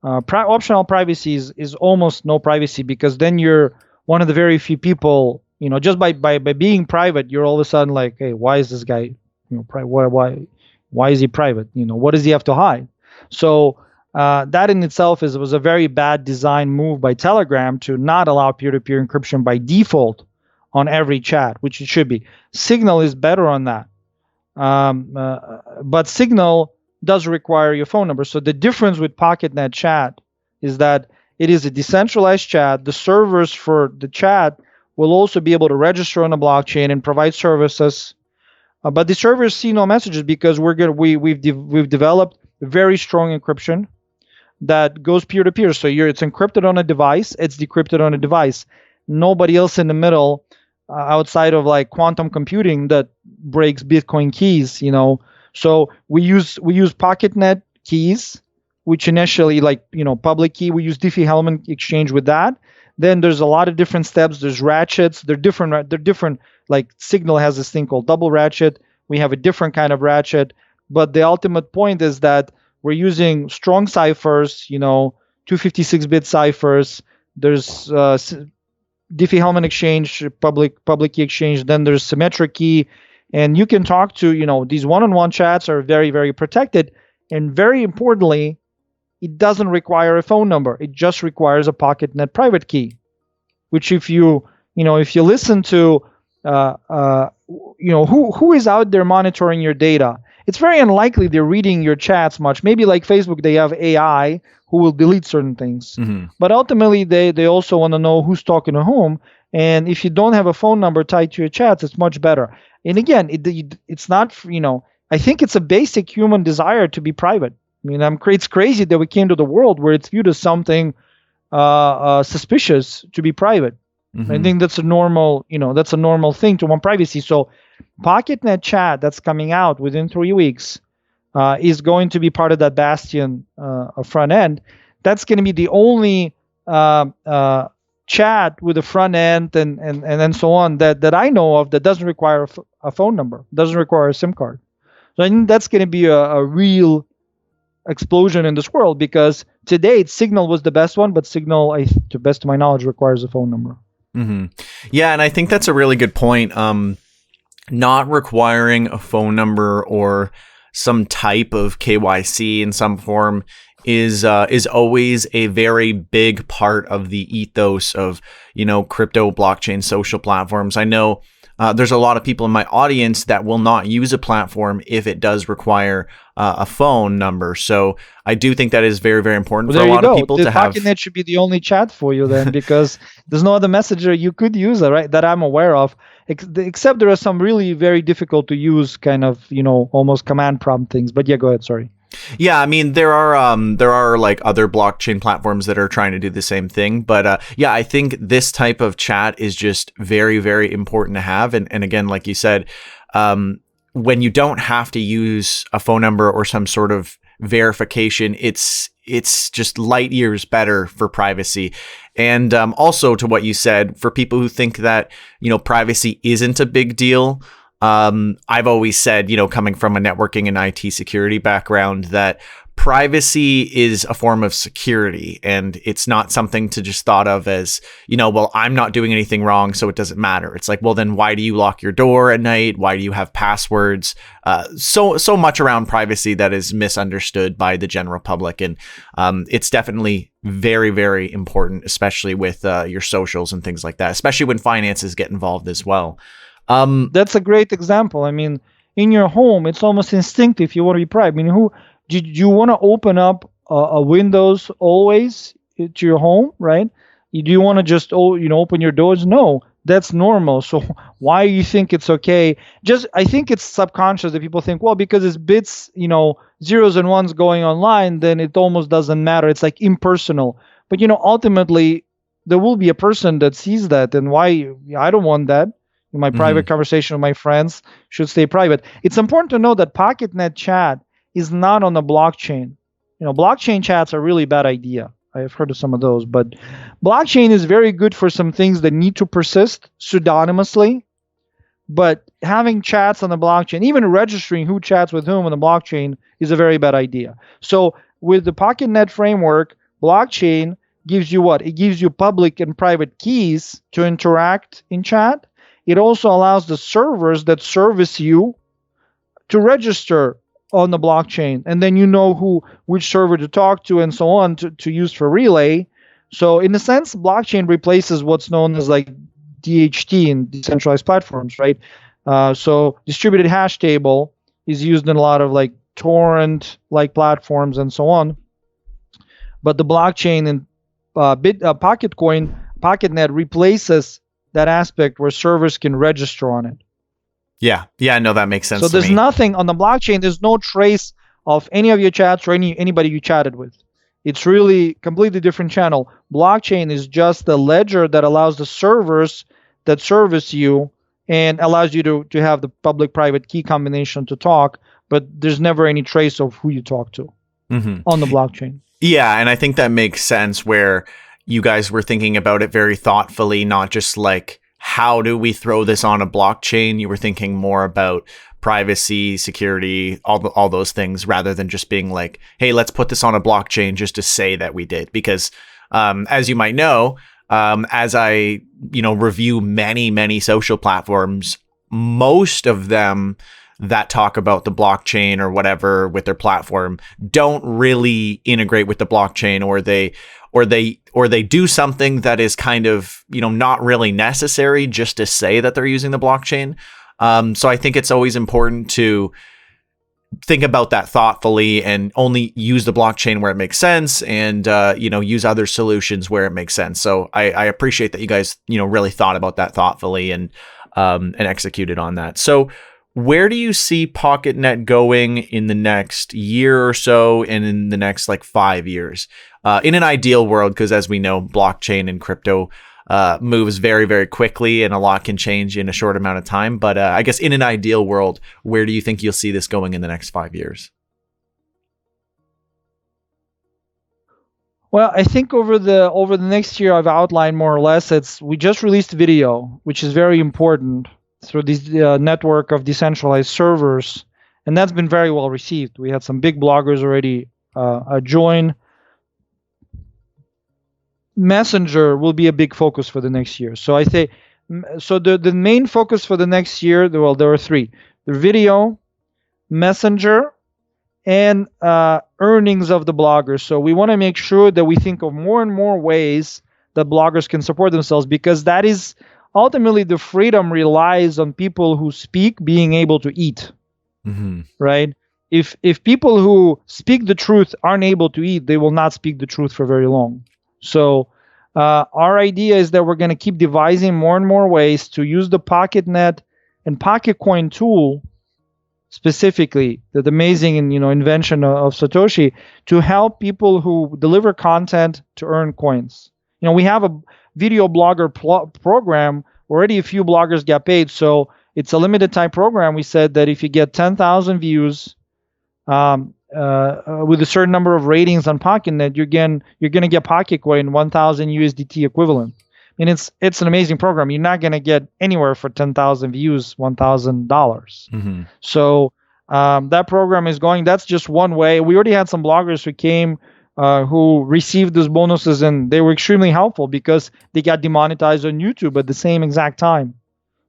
Optional privacy is almost no privacy, because then you're one of the very few people, just by being private, you're all of a sudden like, hey, why is this guy, why is he private? What does he have to hide? So that in itself was a very bad design move by Telegram to not allow peer-to-peer encryption by default on every chat, which it should be. Signal is better on that. But Signal does require your phone number. So the difference with Pocketnet chat is that it is a decentralized chat. The servers for the chat will also be able to register on the blockchain and provide services. But the servers see no messages, because we've developed very strong encryption that goes peer-to-peer. So it's encrypted on a device, it's decrypted on a device. Nobody else in the middle, outside of like quantum computing, that breaks Bitcoin keys, So we use Pocketnet keys, which initially, public key. We use Diffie-Hellman exchange with that. Then there's a lot of different steps. There's ratchets. They're different. Like Signal has this thing called double ratchet. We have a different kind of ratchet. But the ultimate point is that we're using strong ciphers, 256-bit ciphers. There's Diffie-Hellman exchange, public key exchange. Then there's symmetric key. And you can talk to, these one-on-one chats are very, very protected. And very importantly, it doesn't require a phone number. It just requires a Pocketnet private key, which if you listen to, who is out there monitoring your data, it's very unlikely they're reading your chats much. Maybe like Facebook, they have AI who will delete certain things. Mm-hmm. But ultimately, they also want to know who's talking to whom. And if you don't have a phone number tied to your chats, it's much better. And again, it's not, I think it's a basic human desire to be private. I mean, it's crazy that we came to the world where it's viewed as something suspicious to be private. Mm-hmm. I think that's a normal thing to want privacy. So Pocketnet chat that's coming out within 3 weeks is going to be part of that Bastion front end. That's going to be the only chat with a front end and so on that I know of that doesn't require a phone number, doesn't require a SIM card. So I think that's going to be a real explosion in this world, because to date Signal was the best one, but Signal, to best of my knowledge, requires a phone number. Mm-hmm. Yeah, and I think that's a really good point. Not requiring a phone number or some type of KYC in some form is always a very big part of the ethos of, crypto, blockchain, social platforms. I know there's a lot of people in my audience that will not use a platform if it does require a phone number. So I do think that is very, very important for a lot of people to have. Pocketnet should be the only chat for you then, because there's no other messenger you could use, right, that I'm aware of, except there are some really very difficult to use kind of, almost command prompt things. But yeah, go ahead. Sorry. Yeah, I mean there are like other blockchain platforms that are trying to do the same thing, but yeah, I think this type of chat is just very, very important to have. And again, like you said, when you don't have to use a phone number or some sort of verification, it's just light years better for privacy. And also to what you said, for people who think that privacy isn't a big deal. I've always said, coming from a networking and IT security background, that privacy is a form of security, and it's not something to just thought of as, well, I'm not doing anything wrong, so it doesn't matter. It's like, well, then why do you lock your door at night? Why do you have passwords? So much around privacy that is misunderstood by the general public. And it's definitely very, very important, especially with your socials and things like that, especially when finances get involved as well. That's a great example. I mean, in your home, it's almost instinctive. You want to be private. I mean, do you want to open up a Windows always to your home, right? Do you want to just open your doors? No, that's normal. So why you think it's okay? I think it's subconscious that people think, well, because it's bits, zeros and ones going online, then it almost doesn't matter. It's like impersonal. But ultimately, there will be a person that sees that, and why I don't want that. My private conversation with my friends should stay private. It's important to know that Pocketnet chat is not on the blockchain. Blockchain chats are a really bad idea. I've heard of some of those, but blockchain is very good for some things that need to persist pseudonymously. But having chats on the blockchain, even registering who chats with whom on the blockchain, is a very bad idea. So with the Pocketnet framework, blockchain gives you what? It gives you public and private keys to interact in chat. It also allows the servers that service you to register on the blockchain, and then which server to talk to and so on to use for relay. So in a sense, blockchain replaces what's known as like DHT in decentralized platforms, right? So distributed hash table is used in a lot of like torrent-like platforms and so on. But the blockchain and Pocketnet replaces that aspect where servers can register on it. Yeah, no, that makes sense. So there's nothing on the blockchain. There's no trace of any of your chats or anybody you chatted with. It's really completely different channel. Blockchain is just the ledger that allows the servers that service you and allows you to have the public-private key combination to talk, but there's never any trace of who you talk to on the blockchain. Yeah, and I think that makes sense where you guys were thinking about it very thoughtfully, not just like, how do we throw this on a blockchain? You were thinking more about privacy, security, all those things, rather than just being like, hey, let's put this on a blockchain just to say that we did. Because as you might know, as I review many social platforms, most of them that talk about the blockchain or whatever with their platform don't really integrate with the blockchain, or they do something that is kind of, not really necessary just to say that they're using the blockchain. So I think it's always important to think about that thoughtfully and only use the blockchain where it makes sense, and use other solutions where it makes sense. So I appreciate that you guys really thought about that thoughtfully and executed on that. So where do you see Pocketnet going in the next year or so, and in the next 5 years? In an ideal world, because as we know, blockchain and crypto moves very, very quickly, and a lot can change in a short amount of time. But I guess in an ideal world, where do you think you'll see this going in the next 5 years? Well, I think over the next year, I've outlined more or less. We just released video, which is very important, through this network of decentralized servers, and that's been very well received. We had some big bloggers already join. Messenger will be a big focus for the next year. So I say, the main focus for the next year, well, there are three: the video, Messenger, and earnings of the bloggers. So we want to make sure that we think of more and more ways that bloggers can support themselves, because that is ultimately the freedom relies on people who speak being able to eat, right? If people who speak the truth aren't able to eat, they will not speak the truth for very long. So our idea is that we're going to keep devising more and more ways to use the Pocketnet and PocketCoin tool, specifically the amazing invention of Satoshi, to help people who deliver content to earn coins. We have a video blogger program. Already a few bloggers get paid, so it's a limited time program. We said that if you get 10,000 views with a certain number of ratings on Pocketnet, you're gonna get PocketCoin 1,000 USDT equivalent. And it's an amazing program. You're not gonna get anywhere for 10,000 views $1,000. So that program is going. That's just one way. We already had some bloggers who came who received those bonuses, and they were extremely helpful because they got demonetized on YouTube at the same exact time.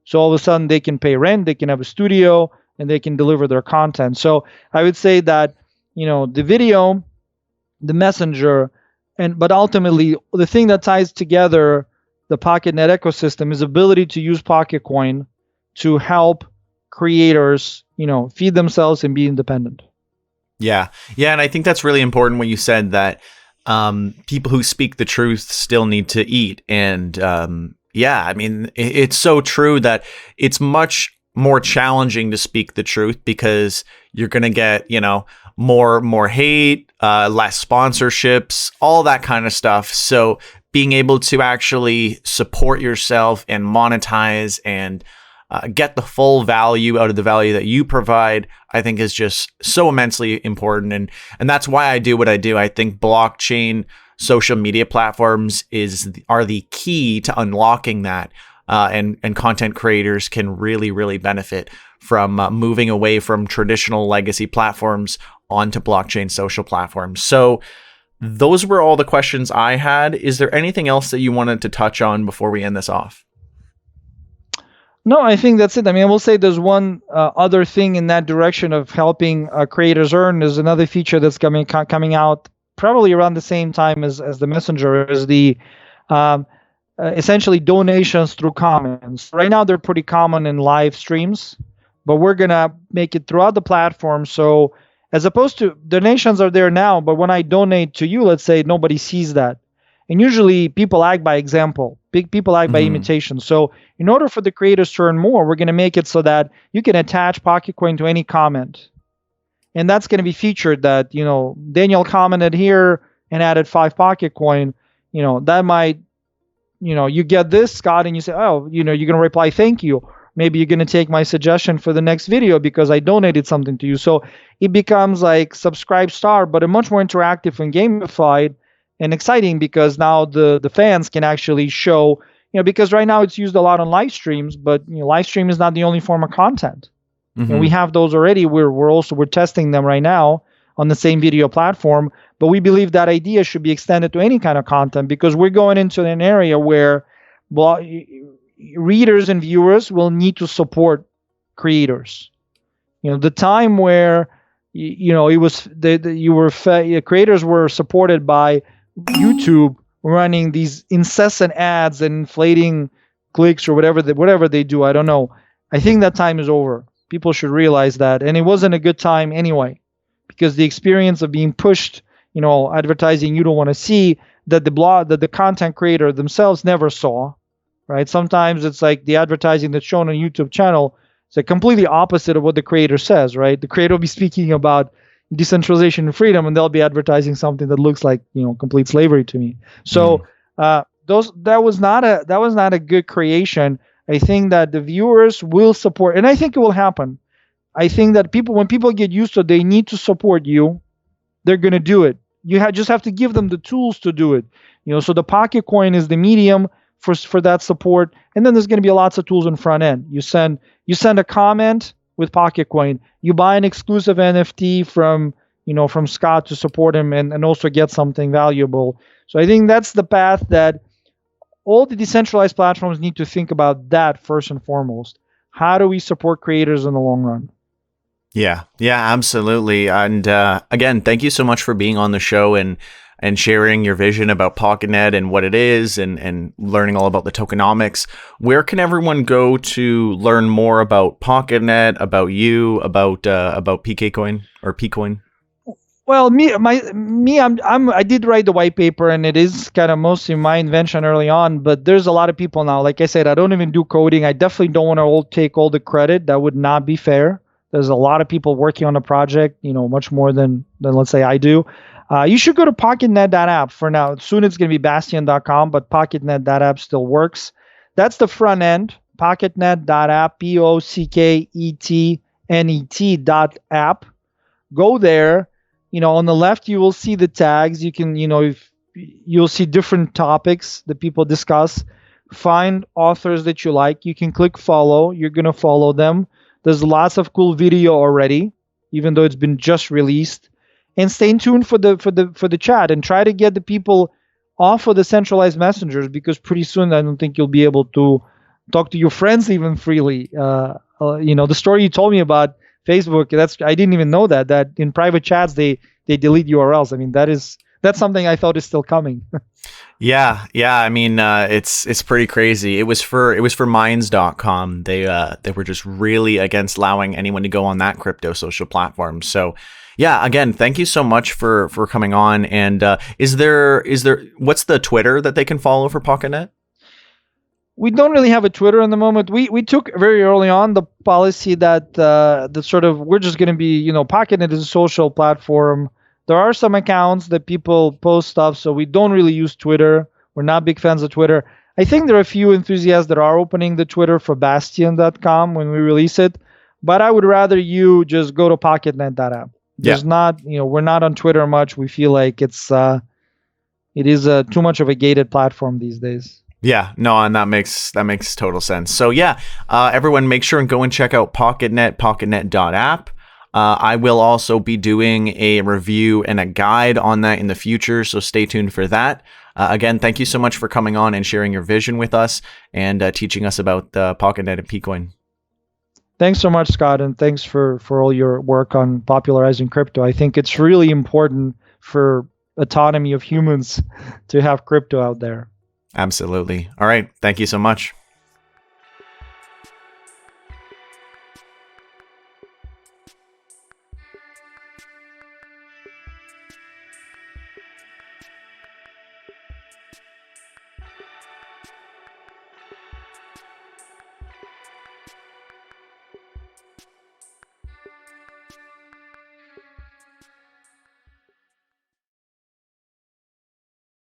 So all of a sudden they can pay rent, they can have a studio, and they can deliver their content. So I would say that the video, the messenger, but ultimately the thing that ties together the Pocketnet ecosystem is ability to use PocketCoin to help creators, feed themselves and be independent. Yeah. And I think that's really important when you said that people who speak the truth still need to eat. And I mean, it's so true that it's much more challenging to speak the truth because you're going to get, more hate, less sponsorships, all that kind of stuff. So being able to actually support yourself and monetize and get the full value out of the value that you provide, I think is just so immensely important. And that's why I do what I do. I think blockchain social media platforms are the key to unlocking that. And content creators can really, really benefit from moving away from traditional legacy platforms onto blockchain social platforms. So those were all the questions I had. Is there anything else that you wanted to touch on before we end this off? No, I think that's it. I mean, I will say there's one other thing in that direction of helping creators earn. There's another feature that's coming out probably around the same time as the messenger, is the essentially donations through comments. Right now, they're pretty common in live streams, but we're going to make it throughout the platform. So as opposed to donations are there now, but when I donate to you, let's say nobody sees that. And usually people act by example. People act by imitation. So in order for the creators to earn more, we're going to make it so that you can attach PocketCoin to any comment. And that's going to be featured that, Daniel commented here and added 5 PocketCoin. That might, you get this, Scott, and you say, oh, you're going to reply, thank you. Maybe you're going to take my suggestion for the next video because I donated something to you. So it becomes like Subscribe Star, but a much more interactive and gamified and exciting, because now the fans can actually show, because right now it's used a lot on live streams, but live stream is not the only form of content. And we have those already. We're testing them right now on the same video platform, but we believe that idea should be extended to any kind of content, because we're going into an area where readers and viewers will need to support creators. The time where it was creators were supported by YouTube running these incessant ads and inflating clicks or whatever they do. I don't know. I think that time is over. People should realize that, and it wasn't a good time anyway, because the experience of being pushed, advertising you don't want to see, that the content creator themselves never saw. Right? Sometimes it's like the advertising that's shown on a YouTube channel is like completely opposite of what the creator says, right? The creator will be speaking about decentralization and freedom, and they'll be advertising something that looks like, complete slavery to me. So that was not a good creation. I think that the viewers will support, and I think it will happen. I think that when people get used to it, they need to support you, they're going to do it. You just have to give them the tools to do it. So the PocketCoin is the medium for that support, and then there's going to be lots of tools in front end. You send a comment with PocketCoin, you buy an exclusive NFT from Scott to support him and also get something valuable. So I think that's the path that all the decentralized platforms need to think about, that first and foremost. How do we support creators in the long run? Yeah, absolutely. And again, thank you so much for being on the show. And and sharing your vision about Pocketnet and what it is, and learning all about the tokenomics. Where can everyone go to learn more about Pocketnet, about you, about PKoin or PKoin? Well, I did write the white paper, and it is kind of mostly my invention early on. But there's a lot of people now. Like I said, I don't even do coding. I definitely don't want to take all the credit. That would not be fair. There's a lot of people working on the project, much more than let's say I do. You should go to Pocketnet.app for now. Soon it's going to be Bastion.com, but Pocketnet.app still works. That's the front end. Pocketnet.app, Pocketnet.app. Go there. On the left, you will see the tags. You can, if you'll see different topics that people discuss. Find authors that you like. You can click follow. You're going to follow them. There's lots of cool video already, even though it's been just released. And stay tuned for the chat, and try to get the people off of the centralized messengers, because pretty soon I don't think you'll be able to talk to your friends even freely. The story you told me about Facebook, I didn't even know that in private chats they delete URLs. I mean, that's something I thought is still coming. Yeah. I mean, it's pretty crazy. It was for Minds.com. They were just really against allowing anyone to go on that crypto social platform. So yeah, again, thank you so much for coming on. And is there what's the Twitter that they can follow for Pocketnet? We don't really have a Twitter in the moment. We took very early on the policy that sort of we're just going to be, Pocketnet is a social platform. There are some accounts that people post stuff, so we don't really use Twitter. We're not big fans of Twitter. I think there are a few enthusiasts that are opening the Twitter for Bastion.com when we release it, but I would rather you just go to Pocketnet.app. There's not, we're not on Twitter much. We feel like it is too much of a gated platform these days. Yeah, no, and that makes total sense. So yeah, everyone make sure and go and check out Pocketnet, pocketnet.app. I will also be doing a review and a guide on that in the future, so stay tuned for that. Again, thank you so much for coming on and sharing your vision with us and teaching us about Pocketnet and PKoin. Thanks so much, Scott, and thanks for all your work on popularizing crypto. I think it's really important for autonomy of humans to have crypto out there. Absolutely. All right. Thank you so much.